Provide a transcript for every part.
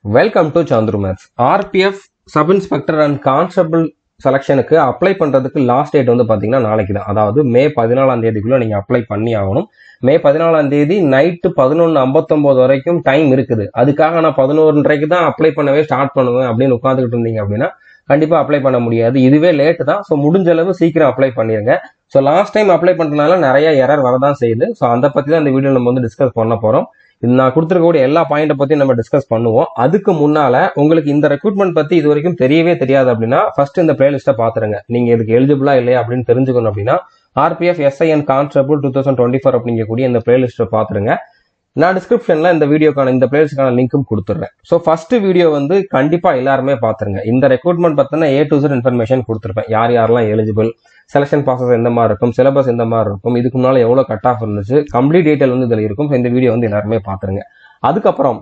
Welcome to Chandru maths. RPF sub inspector and constable செலக்ஷனுக்கு apply பண்ணுறதுக்கு last date வந்து பார்த்தீங்கன்னா நாளைக்கு தான். அதாவது மே 14ஆம் தேதிக்குள்ளே நீங்கள் அப்ளை பண்ணி ஆகணும். மே 14ஆம் தேதி நைட்டு 11:59 வரைக்கும் டைம் இருக்குது. அதுக்காக நான் 11:30க்கு தான் அப்ளை பண்ணவே ஸ்டார்ட் பண்ணுவேன் அப்படின்னு உட்காந்துக்கிட்டு இருந்தீங்க அப்படின்னா கண்டிப்பாக அப்ளை பண்ண முடியாது. இதுவே லேட்டு தான். ஸோ முடிஞ்ச அளவு சீக்கிரம் அப்ளை பண்ணிடுங்க. ஸோ லாஸ்ட் டைம் அப்ளை பண்ணுறதுனால நிறைய எரர் வரதான் செய்யுது. ஸோ அதை பற்றி தான் இந்த வீடியோ நம்ம வந்து டிஸ்கஸ் பண்ண போகிறோம். இது நான் கொடுத்துருக்கக்கூடிய எல்லா பாயிண்ட்டை பற்றி நம்ம டிஸ்கஸ் பண்ணுவோம். அதுக்கு முன்னால உங்களுக்கு இந்த ரெக்ரூட்மெண்ட் பற்றி இது வரைக்கும் தெரியவே தெரியாது அப்படின்னா ஃபர்ஸ்ட் இந்த பிளேலிஸ்ட்டை பார்த்துருங்க. நீங்கள் இதுக்கு எலிஜிபிளா இல்லையா அப்படின்னு தெரிஞ்சுக்கணும் அப்படின்னா ஆர்பிஎஃப் எஸ்ஐஎன் கான்ஸ்டபிள் 2024 அப்படிங்கக்கூடிய இந்த பிளேலிஸ்ட்டை பார்த்துருங்க. நான் டிஸ்கிரிப்ஷன்ல இந்த வீடியோக்கான இந்த பிளேலிஸ்டுக்கான லிங்க்கும் கொடுத்துட்றேன். ஸோ ஃபர்ஸ்ட் வீடியோ வந்து கண்டிப்பா எல்லாருமே பார்த்துருங்க. இந்த ரெக்ரூட்மெண்ட் பத்தின A to Z இன்ஃபர்மேஷன் கொடுத்துருப்பேன். யார் யாரெல்லாம் எலிஜிபிள், செலக்ஷன் ப்ராசஸ் எந்த மாதிரி இருக்கும், சிலபஸ் எந்த மாதிரி இருக்கும், இதுக்கு முன்னால எவ்வளவு கட் ஆஃப் இருந்துச்சு, கம்ப்ளீட் டீடைல் வந்து இதுல இருக்கும். இந்த வீடியோ வந்து எல்லாருமே பார்த்துருங்க. அதுக்கப்புறம்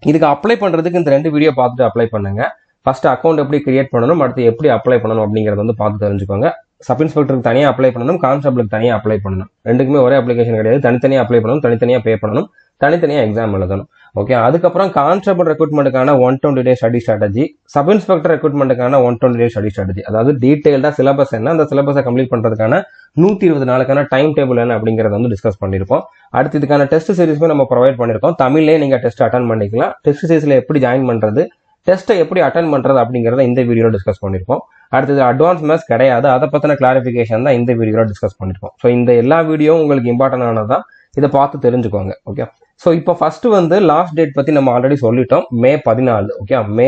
இதுக்கு அப்ளை பண்றதுக்கு இந்த 2 வீடியோ பார்த்துட்டு அப்ளை பண்ணுங்க. ஃபர்ஸ்ட் அக்கௌண்ட் எப்படி கிரியேட் பண்ணணும், அடுத்து எப்படி அப்ளை பண்ணணும் அப்படிங்கறத வந்து பார்த்து தெரிஞ்சுக்கோங்க. சப் இன்ஸ்பெக்டருக்கு தனியாக அப்ளை பண்ணணும், கான்ஸ்டபிளுக்கு தனியாக அப்ளை பண்ணணும். ரெண்டுக்குமே ஒரே அப்ளிகேஷன் கிடையாது. தனித்தனியாக அப்ளை பண்ணணும், தனித்தனியாக பே பண்ணணும், தனித்தனியாக எக்ஸாம் எழுதணும். ஓகே. அதுக்கப்புறம் கான்ஸ்டபிள் ரெக்ரூட்மெண்ட்டுக்கான 120 day study strategy, sub inspector ரெக்ரூட்மெண்ட்டுக்கான 120 டே ஸ்டடி ஸ்ட்ராட்டஜி, அதாவது டீடைல்டா சிலபஸ் என்ன, அந்த சிலபஸை கம்ப்ளீட் பண்றதுக்கான 120 நாளுக்கான டைம் டேபிள் என்ன அப்படிங்கறத வந்து டிஸ்கஸ் பண்ணிருப்போம். அடுத்து இதுக்கான டெஸ்ட் சீரிஸ்மே நம்ம ப்ரொவைட் பண்ணிருக்கோம். தமிழ்லேயே நீங்க டெஸ்ட் அட்டன் பண்ணிக்கலாம். டெஸ்ட் சீரிஸ்ல எப்படி ஜாயின் பண்றது, டெஸ்ட்டை எப்படி அட்டன் பண்றது அப்படிங்கறத இந்த வீடியோல டிஸ்கஸ் பண்ணிருப்போம். அடுத்தது அட்வான்ஸ் மேத்ஸ் கிடையாது, அதை பத்தின கிளாரிபிகேஷன் தான் இந்த வீடியோல டிஸ்கஸ் பண்ணிருக்கோம். ஸோ இந்த எல்லா வீடியோ உங்களுக்கு இம்பார்ட்டன்ட் ஆனதான், இதை பார்த்து தெரிஞ்சுக்கோங்க. ஓகே. ஸோ இப்போ ஃபர்ஸ்ட் வந்து லாஸ்ட் டேட் பத்தி நம்ம ஆல்ரெடி சொல்லிட்டோம். மே 14. ஓகே. மே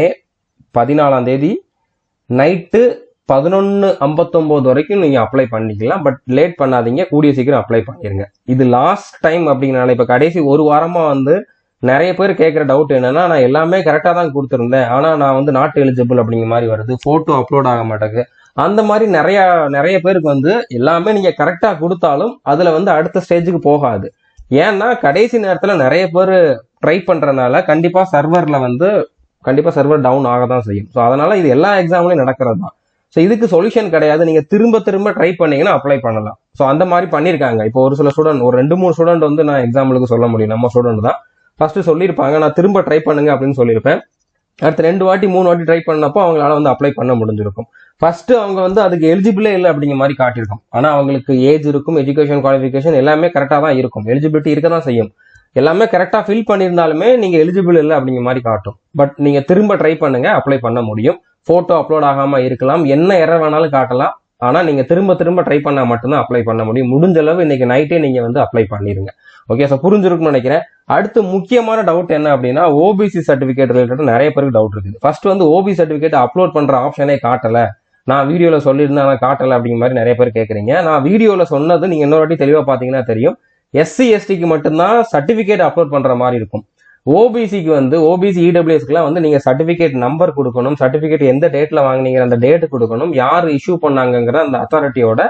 14ஆம் தேதி நைட்டு 11:59 வரைக்கும் நீங்க அப்ளை பண்ணிக்கலாம். பட் லேட் பண்ணாதீங்க, கூடிய சீக்கிரம் அப்ளை பண்ணிருங்க. இது லாஸ்ட் டைம் அப்படிங்கறனால இப்ப கடைசி ஒரு வாரமா வந்து நிறைய பேர் கேட்குற டவுட் என்னன்னா, நான் எல்லாமே கரெக்டாக தான் கொடுத்துருந்தேன், ஆனால் நான் வந்து நாட் எலிஜிபிள் அப்படிங்கிற மாதிரி வருது, ஃபோட்டோ அப்லோட் ஆக மாட்டேங்குது. அந்த மாதிரி நிறைய பேருக்கு வந்து எல்லாமே நீங்கள் கரெக்டாக கொடுத்தாலும் அதில் வந்து அடுத்த ஸ்டேஜுக்கு போகாது. ஏன்னா கடைசி நேரத்தில் நிறைய பேர் ட்ரை பண்ணுறதுனால கண்டிப்பாக சர்வர் டவுன் ஆக தான் செய்யும். ஸோ அதனால இது எல்லா எக்ஸாம்லையும் நடக்கிறது தான். ஸோ இதுக்கு சொல்யூஷன் கிடையாது. நீங்கள் திரும்ப ட்ரை பண்ணீங்கன்னா அப்ளை பண்ணலாம். ஸோ அந்த மாதிரி பண்ணியிருக்காங்க. இப்போ ஒரு சில ஸ்டூடெண்ட், ஒரு 2-3 ஸ்டூடெண்ட் வந்து நான் எக்ஸாம்பிளுக்கு சொல்ல முடியும், நம்ம ஸ்டூடெண்ட் தான். ஃபர்ஸ்ட் சொல்லியிருப்பாங்க, நான் திரும்ப ட்ரை பண்ணுங்க அப்படின்னு சொல்லியிருப்பேன். அடுத்து 2 வாட்டி 3 வாட்டி ட்ரை பண்ணப்போ அவங்களால வந்து அப்ளை பண்ண முடிஞ்சிருக்கும். ஃபர்ஸ்ட் அவங்க வந்து அதுக்கு எலிஜிபிளே இல்லை அப்படிங்கிற மாதிரி காட்டியிருக்கும். ஆனால் அவங்களுக்கு ஏஜ் இருக்கும், எஜுகேஷன் குவாலிஃபிகேஷன் எல்லாமே கரெக்டாக தான் இருக்கும், எலிஜிபிலிட்டி இருக்க தான் செய்யும். எல்லாமே கரெக்டாக ஃபில் பண்ணியிருந்தாலுமே நீங்கள் எலிஜிபிள் இல்லை அப்படிங்கிற மாதிரி காட்டும். பட் நீங்கள் திரும்ப ட்ரை பண்ணுங்க, அப்ளை பண்ண முடியும். ஃபோட்டோ அப்லோட் ஆகாமல் இருக்கலாம், என்ன எரர் வேணாலும் காட்டலாம். ஆனால் நீங்கள் திரும்ப ட்ரை பண்ணால் மட்டும்தான் அப்ளை பண்ண முடியும். முடிஞ்ச அளவு இன்னைக்கு நைட்டே நீங்கள் வந்து அப்ளை பண்ணிடுங்க. ஓகே. ஸோ புரிஞ்சிருக்கும்னு நினைக்கிறேன். அடுத்து முக்கியமான டவுட் என்ன அப்படின்னா, ஓபிசி சர்டிஃபிகேட் ரிலேட்டட் நிறைய பேருக்கு டவுட் இருக்குது. ஃபர்ஸ்ட் வந்து ஓபிசி சர்டிஃபிகேட் அப்லோட் பண்ற ஆப்ஷனே காட்டல, நான் வீடியோல சொல்லியிருந்தேன் ஆனால் காட்டல அப்படிங்கிற மாதிரி நிறைய பேர் கேட்குறீங்க. நான் வீடியோல சொன்னது நீங்க இன்னொரு வாட்டி தெளிவா பாத்தீங்கன்னா தெரியும். SC STக்கு மட்டும்தான் சர்டிஃபிகேட் அப்லோட் பண்ற மாதிரி இருக்கும். ஓபிசிக்கு வந்து ஓபிசி இடபிள்யூஎஸ்க்குலாம் வந்து நீங்க சர்டிஃபிகேட் நம்பர் கொடுக்கணும், சர்டிஃபிகேட் எந்த டேட்ல வாங்கினீங்க அந்த டேட் கொடுக்கணும், யார் இஷ்யூ பண்ணாங்கிற அந்த அத்தாரிட்டியோட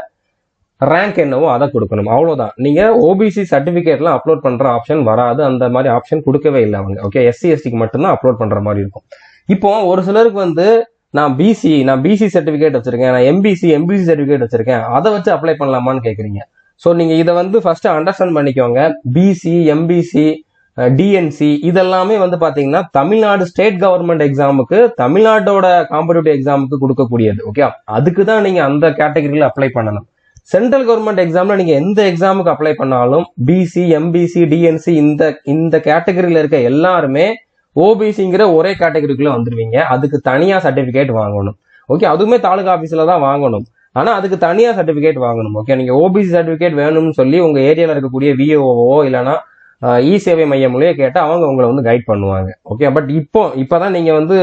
ரேங்க் என்னவோ அதை கொடுக்கணும். அவ்வளவுதான். நீங்க ஓபிசி சர்டிபிகேட்லாம் அப்லோட் பண்ற ஆப்ஷன் வராது, அந்த மாதிரி ஆப்ஷன் கொடுக்கவே இல்லை அவங்க. ஓகே. SC STக்கு மட்டும்தான் அப்லோட் பண்ற மாதிரி இருக்கும். இப்போ ஒரு சிலருக்கு வந்து நான் பிசி சர்டிபிகேட் வச்சிருக்கேன், நான் எம்பிசி சர்டிபிகேட் வச்சிருக்கேன், அதை வச்சு அப்ளை பண்ணலாமான்னு கேக்குறீங்க. ஸோ நீங்க இதை வந்து ஃபர்ஸ்ட் அண்டர்ஸ்டாண்ட் பண்ணிக்கோங்க. பிசி, எம்பிசி, டிஎன்சி இதெல்லாமே வந்து பாத்தீங்கன்னா தமிழ்நாடு ஸ்டேட் கவர்மெண்ட் எக்ஸாமுக்கு, தமிழ்நாட்டோட காம்படிட்டிவ் எக்ஸாமுக்கு கொடுக்கக்கூடியது. ஓகே. அதுக்கு தான் நீங்க அந்த கேட்டகரியில அப்ளை பண்ணணும். சென்ட்ரல் கவர்மெண்ட் எக்ஸாம்ல நீங்க எந்த எக்ஸாமுக்கு அப்ளை பண்ணாலும் பிசி, எம்பிசி, டிஎன்சி இந்த கேட்டகரியில இருக்க எல்லாருமே ஓபிசிங்கிற ஒரே கேட்டகரிக்குள்ள வந்துருவீங்க. அதுக்கு தனியா சர்டிபிகேட் வாங்கணும். ஓகே. அதுவுமே தாலுகா ஆபீஸ்ல தான் வாங்கணும். ஆனா அதுக்கு தனியா சர்டிபிகேட் வாங்கணும். ஓகே. நீங்க ஓபிசி சர்டிபிகேட் வேணும்னு சொல்லி உங்க ஏரியால இருக்கக்கூடிய விஓஓ இல்லைன்னா இ சேவை மையம் மூலியே கேட்டா அவங்க உங்களை வந்து கைட் பண்ணுவாங்க. ஓகே. பட் இப்பதான் நீங்க வந்து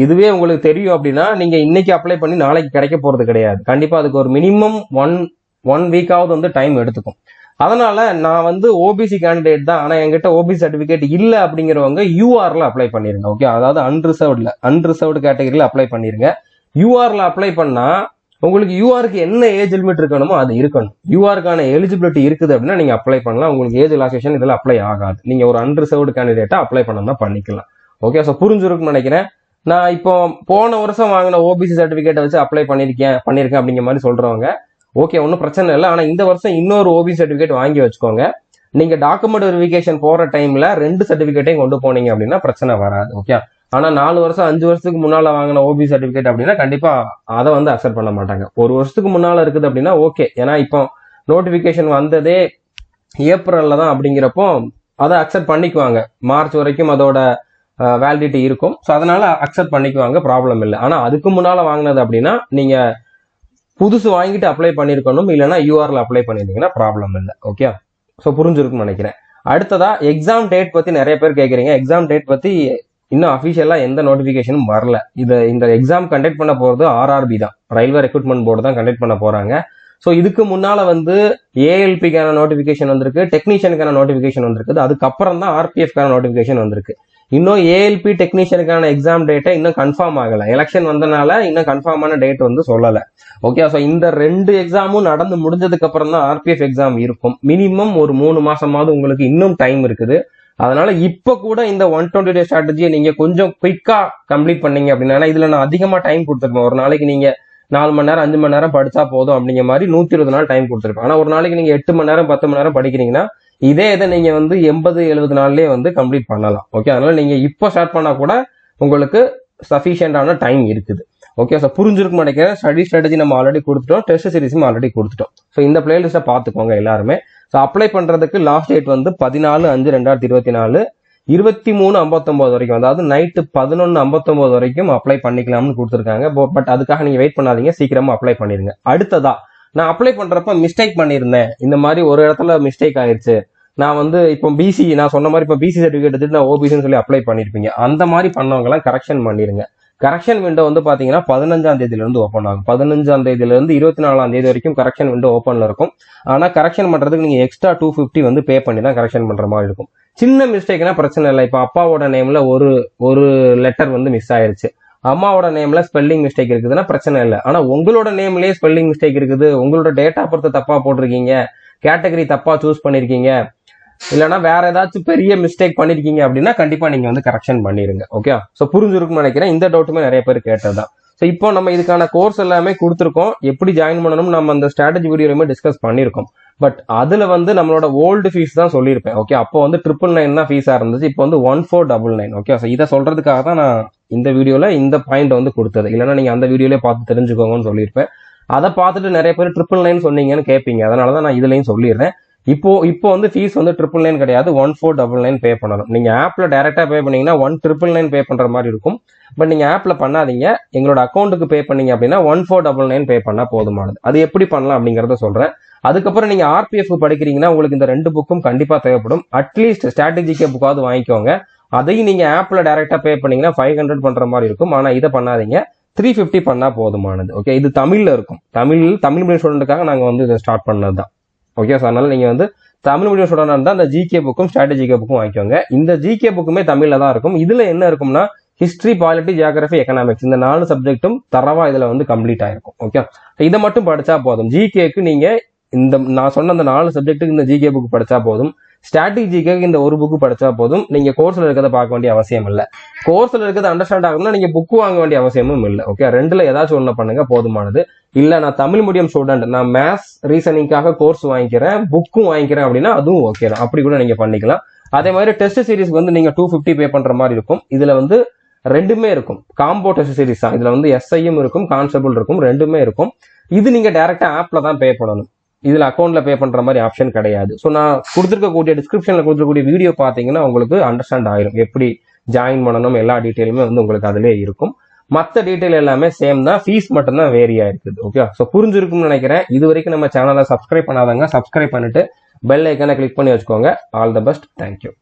இதுவே உங்களுக்கு தெரியும் அப்படின்னா நீங்க இன்னைக்கு அப்ளை பண்ணி நாளைக்கு கிடைக்க போறது கிடையாது. கண்டிப்பா அதுக்கு ஒரு மினிமம் ஒன் வீக்காவது வந்து டைம் எடுத்துக்கும். அதனால நான் வந்து ஓபிசி கேண்டிடேட் தான், ஆனா என்கிட்ட ஓபிசி சர்டிபிகேட் இல்ல அப்படிங்கிறவங்க யூஆர்ல அப்ளை பண்ணிருங்க. ஓகே. அதாவது அன்ரிசர்வ்டு கேட்டகரியில அப்ளை பண்ணிருங்க. யூஆர்ல அப்ளை பண்ணா உங்களுக்கு யூஆருக்கு என்ன ஏஜ் லிமிட் இருக்கணுமோ அது இருக்கணும். யூஆருக்கான எலிஜிபிலிட்டி இருக்குது அப்படின்னா நீங்க அப்ளை பண்ணலாம். உங்களுக்கு ஏஜ் ரிலாக்சேஷன் இதெல்லாம் அப்ளை ஆகாது. நீங்க ஒரு அன்ரிசர்வ்டு கேண்டிடேட்டா அப்ளை பண்ணா பண்ணிக்கலாம். ஓகே. ஸோ புரிஞ்சிருக்குன்னு நினைக்கிறேன். நான் இப்போ போன வருஷம் வாங்கின ஓபிசி சர்டிபிகேட்டை வச்சு அப்ளை பண்ணிருக்கேன் அப்படிங்கிற மாதிரி சொல்றவங்க ஓகே, ஒன்றும் பிரச்சனை இல்லை. ஆனால் இந்த வருஷம் இன்னொரு ஓபிசி சர்டிஃபிகேட் வாங்கி வச்சுக்கோங்க. நீங்க டாக்குமெண்ட் வெரிஃபிகேஷன் போற டைம்ல 2 சர்டிஃபிகேட்டையும் கொண்டு போனீங்க அப்படின்னா பிரச்சனை வராது. ஓகே. ஆனா 4 வருஷம் 5 வருஷத்துக்கு முன்னால வாங்கின ஓபி சர்டிபிகேட் அப்படின்னா கண்டிப்பா அதை வந்து அக்செப்ட் பண்ண மாட்டாங்க. 1 வருஷத்துக்கு முன்னால இருக்குது அப்படின்னா ஓகே, ஏன்னா இப்போ நோட்டிபிகேஷன் வந்ததே ஏப்ரல்ல தான் அப்படிங்கிறப்போ அதை அக்செப்ட் பண்ணிக்குவாங்க. மார்ச் வரைக்கும் அதோட வேலிடிட்டி இருக்கும். ஸோ அதனால அக்செப்ட் பண்ணிக்குவாங்க, ப்ராப்ளம் இல்லை. ஆனா அதுக்கு முன்னால வாங்கினது அப்படின்னா நீங்க புதுசு வாங்கிட்டு அப்ளை பண்ணிருக்கணும், இல்லைன்னா யூஆர்ல அப்ளை பண்ணிருந்தீங்கன்னா ப்ராப்ளம் இல்லை. ஓகே, ஸோ புரிஞ்சிருக்கும்னு நினைக்கிறேன். அடுத்ததா எக்ஸாம் டேட் பத்தி நிறைய பேர் கேட்குறீங்க. எக்ஸாம் டேட் பத்தி இன்னும் அஃபிஷியலா எந்த நோட்டிபிகேஷனும் வரல. இந்த எக்ஸாம் கண்டக்ட் பண்ண போறது ஆர்ஆர்பி தான், ரயில்வே ரெக்ரூட்மெண்ட் போர்டு தான் கண்டக்ட் பண்ண போறாங்க. ஸோ இதுக்கு முன்னால வந்து ஏஎல்பிக்கான நோட்டிபிகேஷன் வந்திருக்கு, டெக்னீஷியனுக்கான நோட்டிபிகேஷன் வந்திருக்கு, அதுக்கப்புறம் தான் ஆர்பிஎஃப்கான நோட்டிபிகேஷன் வந்திருக்கு. இன்னும் ஏஎல்பி டெக்னீஷியனுக்கான எக்ஸாம் டேட்டை இன்னும் கன்ஃபார்ம் ஆகல. எலெக்ஷன் வந்தனால இன்னும் கன்ஃபார்மான டேட் வந்து சொல்லல. ஓகே, ஸோ இந்த 2 எக்ஸாமும் நடந்து முடிஞ்சதுக்கு அப்புறம் தான் ஆர்பிஎஃப் எக்ஸாம் இருக்கும். மினிமம் ஒரு 3 மாசமாவது உங்களுக்கு இன்னும் டைம் இருக்குது. அதனால இப்ப கூட இந்த 120 டே ஸ்ட்ராட்டஜியை நீங்க கொஞ்சம் குயிக்கா கம்ப்ளீட் பண்ணீங்க அப்படின்னா, இதுல நான் அதிகமா டைம் கொடுத்துருப்பேன். ஒரு நாளைக்கு நீங்க 4 மணி நேரம் 5 மணி நேரம் படிச்சா போதும் அப்படிங்கிற மாதிரி 120 நாள் டைம் கொடுத்துருப்பேன். ஆனா ஒரு நாளைக்கு நீங்க 8 மணி நேரம் 10 மணி நேரம் படிக்கிறீங்கன்னா இதே இதை நீங்க வந்து 80-70 நாள்லயே வந்து கம்ப்ளீட் பண்ணலாம். ஓகே, அதனால நீங்க இப்போ ஸ்டார்ட் பண்ணா கூட உங்களுக்கு சஃபிஷியன்டான டைம் இருக்குது. ஓகே, ஸோ புரிஞ்சிருக்கும் நினைக்கிறேன். ஸ்டடி ஸ்ட்ராட்டஜி நம்ம ஆல்ரெடி கொடுத்துட்டோம், டெஸ்ட் சீரிஸும் ஆல்ரெடி கொடுத்துட்டோம். ஸோ இந்த பிளேலிஸ்ட்டை பார்த்துக்கோங்க எல்லாருமே. ஸோ அப்ளை பண்றதுக்கு லாஸ்ட் டேட் வந்து 14/5/2024 23:59 வரைக்கும், அதாவது நைட்டு 11:59 வரைக்கும் அப்ளை பண்ணிக்கலாம்னு கொடுத்துருக்காங்க. பட் அதுக்காக நீங்க வெயிட் பண்ணாதீங்க, சீக்கிரமா அப்ளை பண்ணிருங்க. அடுத்ததா நான் அப்ளை பண்றப்ப மிஸ்டேக் பண்ணியிருந்தேன், இந்த மாதிரி ஒரு இடத்துல மிஸ்டேக் ஆயிருச்சு, நான் வந்து இப்போ பிசி, நான் சொன்ன மாதிரி இப்போ பிசி சர்டிஃபிகேட் எடுத்துட்டு நான் ஓபிசின்னு சொல்லி அப்ளை பண்ணிருப்பீங்க. அந்த மாதிரி பண்ணவங்க எல்லாம் கரெக்ஷன் பண்ணிருங்க. கரெக்ஷன் விண்டோ வந்து பாத்தீங்கன்னா 15ஆம் தேதியில இருந்து ஓப்பன் ஆகும். 15ஆம் தேதியில இருந்து 24ஆம் தேதி வரைக்கும் கரெக்ஷன் விண்டோ ஓப்பன்ல இருக்கும். ஆனா கரெக்ஷன் பண்றதுக்கு நீங்க எக்ஸ்ட்ரா 250 வந்து பே பண்ணி தான் கரெக்ஷன் பண்ற மாதிரி இருக்கும். சின்ன மிஸ்டேக்னா பிரச்சனை இல்லை. இப்போ அப்பாவோட நேம்ல ஒரு லெட்டர் வந்து மிஸ் ஆயிருச்சு, அம்மாவோட நேம்ல ஸ்பெல்லிங் மிஸ்டேக் இருக்குதுன்னா பிரச்சனை இல்லை. ஆனா உங்களோட நேம்லயே ஸ்பெல்லிங் மிஸ்டேக் இருக்குது, உங்களோட டேட் ஆஃப் பர்த் தப்பா போட்டிருக்கீங்க, கேட்டகரி தப்பா சூஸ் பண்ணிருக்கீங்க, இல்லைன்னா வேற ஏதாச்சும் பெரிய மிஸ்டேக் பண்ணிருக்கீங்க அப்படின்னா கண்டிப்பா நீங்க வந்து கரெக்ஷன் பண்ணிருங்க. ஓகே, ஸோ புரிஞ்சிருக்கும்னு நினைக்கிறேன். இந்த டவுட்டுமே நிறைய பேர் கேட்டதுதான். ஸோ இப்போ நம்ம இதுக்கான கோர்ஸ் எல்லாமே கொடுத்துருக்கோம், எப்படி ஜாயின் பண்ணணும் நம்ம அந்த ஸ்ட்ராட்டஜி வீடியோலுமே டிஸ்கஸ் பண்ணியிருக்கோம். பட் அதுல வந்து நம்மளோட ஓல்டு ஃபீஸ் தான் சொல்லியிருப்பேன். ஓகே, அப்போ வந்து 999 தான் ஃபீஸா இருந்துச்சு, இப்போ வந்து 1499. ஓகே, ஸோ இதை சொல்றதுக்காக தான் நான் இந்த வீடியோல இந்த பாயிண்ட் வந்து கொடுத்தது. இல்லைன்னா நீங்க அந்த வீடியோலயே பார்த்து தெரிஞ்சுக்கோங்கன்னு சொல்லியிருப்பேன். அதை பார்த்துட்டு நிறைய பேர் 999 சொன்னீங்கன்னு கேட்பீங்க, அதனாலதான் நான் இதுலயும் சொல்லிடுறேன். இப்போ வந்து ஃபீஸ் வந்து 999 கிடையாது, 1499 பே பண்ணணும். நீங்க ஆப்ல டைரக்டா பே பண்ணீங்கன்னா 1999 பே பண்ற மாதிரி இருக்கும். பட் நீங்க ஆப்ல பண்ணாதீங்க, எங்களோட அக்கௌண்ட்டுக்கு பே பண்ணீங்க அப்படின்னா 1499 பே பண்ணா போதுமானது. அது எப்படி பண்ணலாம் அப்படிங்கறத சொல்றேன். அதுக்கப்புறம் நீங்க ஆர்பிஎஃப் படிக்கிறீங்கன்னா உங்களுக்கு இந்த 2 புக்கும் கண்டிப்பா தேவைப்படும். அட்லீஸ்ட் ஸ்ட்ராட்டஜிக்கே புக்காவது வாங்கிக்கோங்க. அதையும் நீங்க ஆப்ல டைரக்டா பே பண்ணீங்கன்னா 500 பண்ற மாதிரி இருக்கும். ஆனா இதை பண்ணாதீங்க, 350 பண்ணா போதுமானது. ஓகே, இது தமிழ்ல இருக்கும். தமிழ் மீடியம் ஸ்டூடெண்ட்டுக்காக நாங்க வந்து இதை ஸ்டார்ட் பண்ணதுதான். ஓகே, ஸோ அதனால நீங்க வந்து தமிழ் மீடியம் ஸ்டூடெண்ட் இருந்தால் அந்த ஜிகே புக்கும் ஸ்ட்ராட்டஜிகே புக்கும் வாங்கிக்கோங்க. இந்த ஜிகே புக்குமே தமிழ்ல தான் இருக்கும். இதுல என்ன இருக்கும்னா ஹிஸ்டரி, பாலிட்டி, ஜியோகிராஃபி, எக்கனாமிக்ஸ் இந்த 4 சப்ஜெக்டும் தரவா இதுல வந்து கம்ப்ளீட் ஆயிருக்கும். ஓகே, இதை மட்டும் படிச்சா போதும். ஜிகேக்கு நீங்க இந்த நான் சொன்ன அந்த 4 சப்ஜெக்ட்டுக்கு இந்த ஜிகே புக் படிச்சா போதும். ஸ்ட்ராட்டஜிக்கு இந்த ஒரு புக்கு படிச்சா போதும். நீங்க கோர்ஸ்ல இருக்கிறத பார்க்க வேண்டிய அவசியம் இல்லை. கோர்ஸ்ல இருக்கிறத அண்டர்ஸ்டாண்ட் ஆகணும்னா நீங்க புக்கு வாங்க வேண்டிய அவசியமும் இல்லை. ஓகே, 2ல ஏதாச்சும் ஒண்ணு பண்ணுங்க போதுமானது. இல்ல நான் தமிழ் மீடியம் ஸ்டூடெண்ட், நான் மேத்ஸ் ரீசனிங்காக கோர்ஸ் வாங்கிக்கிறேன், புக்கும் வாங்கிக்கிறேன் அப்படின்னா அதுவும் ஓகே தான், அப்படி கூட நீங்க பண்ணிக்கலாம். அதே மாதிரி டெஸ்ட் சீரிஸ் வந்து நீங்க 250 பே பண்ற மாதிரி இருக்கும். இதுல வந்து 2மே இருக்கும், காம்போ டெஸ்ட் சீரிஸ் தான். இதுல வந்து எஸ்ஐயும் இருக்கும், கான்ஸ்டபிள் இருக்கும், 2மே இருக்கும். இது நீங்க டைரக்டா ஆப்ல தான் பே பண்ணணும், இதுல அக்கௌண்ட்ல பே பண்ற மாதிரி ஆப்ஷன் கிடையாது. ஸோ நான் கொடுத்துருக்கக்கூடிய டிஸ்கிரிப்ஷன்ல கொடுத்துருக்கக்கூடிய வீடியோ பாத்தீங்கன்னா உங்களுக்கு அண்டர்ஸ்டாண்ட் ஆயிரும், எப்படி ஜாயின் பண்ணணும் எல்லா டீட்டெயிலுமே வந்து உங்களுக்கு அதுலேயே இருக்கும். மற்ற டீட்டெயில் எல்லாமே சேம் தான், ஃபீஸ் மட்டும் தான் வேரியா இருக்குது. ஓகே, ஸோ புரிஞ்சிருக்கும்னு நினைக்கிறேன். இது வரைக்கும் நம்ம சேனலை சப்ஸ்கிரைப் பண்ணாதவங்க சப்ஸ்கிரைப் பண்ணிட்டு பெல் ஐக்கானை கிளிக் பண்ணி வச்சுக்கோங்க. All the best, thank you.